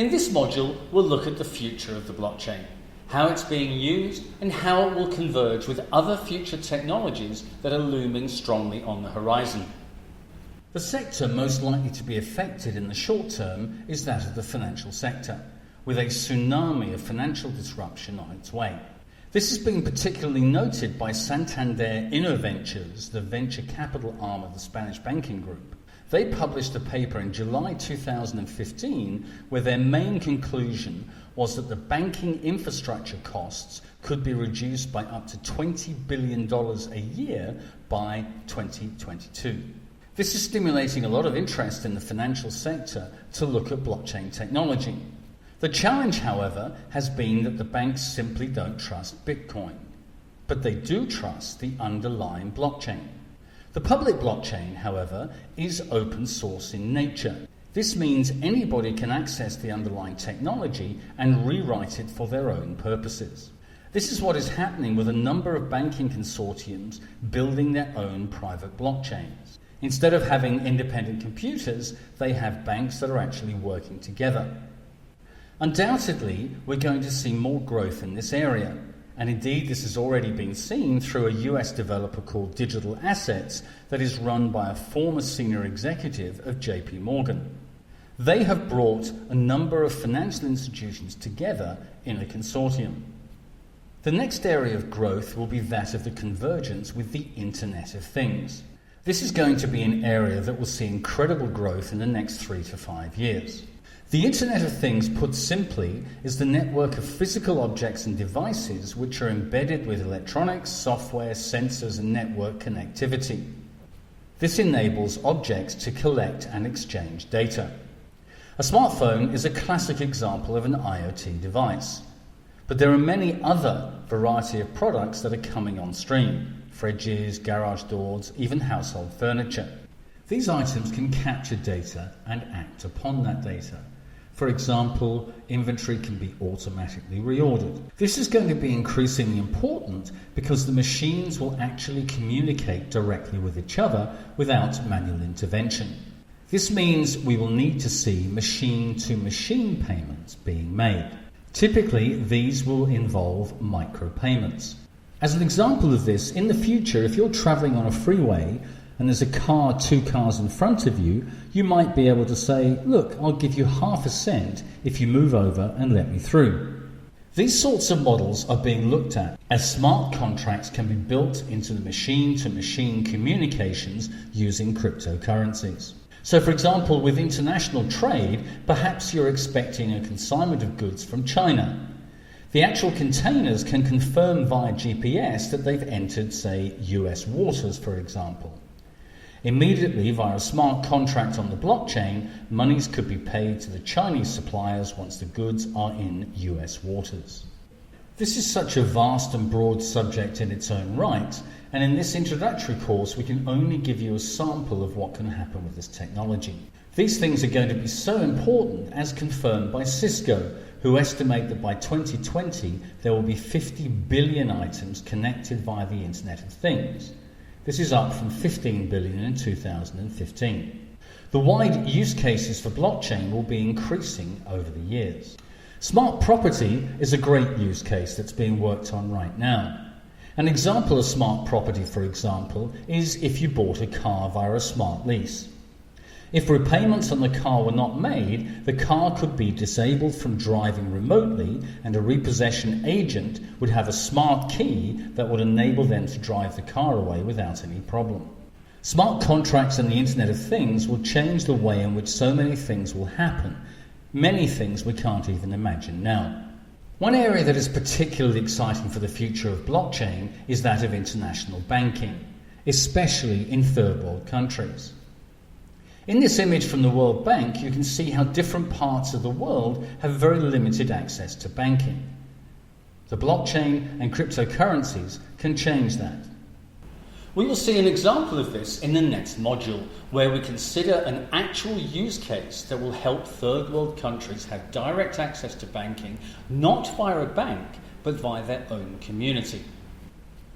In this module, we'll look at the future of the blockchain, how it's being used, and how it will converge with other future technologies that are looming strongly on the horizon. The sector most likely to be affected in the short term is that of the financial sector, with a tsunami of financial disruption on its way. This has been particularly noted by Santander Innoventures, the venture capital arm of the Spanish banking group. They published a paper in July 2015 where their main conclusion was that the banking infrastructure costs could be reduced by up to $20 billion a year by 2022. This is stimulating a lot of interest in the financial sector to look at blockchain technology. The challenge, however, has been that the banks simply don't trust Bitcoin, but they do trust the underlying blockchain. The public blockchain, however, is open source in nature. This means anybody can access the underlying technology and rewrite it for their own purposes. This is what is happening with a number of banking consortiums building their own private blockchains. Instead of having independent computers, they have banks that are actually working together. Undoubtedly, we're going to see more growth in this area. And indeed, this has already been seen through a US developer called Digital Assets that is run by a former senior executive of JP Morgan. They have brought a number of financial institutions together in a consortium. The next area of growth will be that of the convergence with the Internet of Things. This is going to be an area that will see incredible growth in the next 3 to 5 years. The Internet of Things, put simply, is the network of physical objects and devices which are embedded with electronics, software, sensors, and network connectivity. This enables objects to collect and exchange data. A smartphone is a classic example of an IoT device, but there are many other variety of products that are coming on stream: fridges, garage doors, even household furniture. These items can capture data and act upon that data. For example, inventory can be automatically reordered. This is going to be increasingly important because the machines will actually communicate directly with each other without manual intervention. This means we will need to see machine-to-machine payments being made. Typically, these will involve micropayments. As an example of this, in the future, if you're traveling on a freeway and there's a car, 2 cars in front of you, you might be able to say, look, I'll give you half a cent if you move over and let me through. These sorts of models are being looked at as smart contracts can be built into the machine-to-machine communications using cryptocurrencies. So, for example, with international trade, perhaps you're expecting a consignment of goods from China. The actual containers can confirm via GPS that they've entered, say, US waters, for example. Immediately, via a smart contract on the blockchain, monies could be paid to the Chinese suppliers once the goods are in US waters. This is such a vast and broad subject in its own right, and in this introductory course we can only give you a sample of what can happen with this technology. These things are going to be so important, as confirmed by Cisco, who estimate that by 2020 there will be 50 billion items connected via the Internet of Things. This is up from 15 billion in 2015. The wide use cases for blockchain will be increasing over the years. Smart property is a great use case that's being worked on right now. An example of smart property, for example, is if you bought a car via a smart lease. If repayments on the car were not made, the car could be disabled from driving remotely, and a repossession agent would have a smart key that would enable them to drive the car away without any problem. Smart contracts and the Internet of Things will change the way in which so many things will happen, many things we can't even imagine now. One area that is particularly exciting for the future of blockchain is that of international banking, especially in third world countries. In this image from the World Bank, you can see how different parts of the world have very limited access to banking. The blockchain and cryptocurrencies can change that. We will see an example of this in the next module, where we consider an actual use case that will help third world countries have direct access to banking, not via a bank, but via their own community.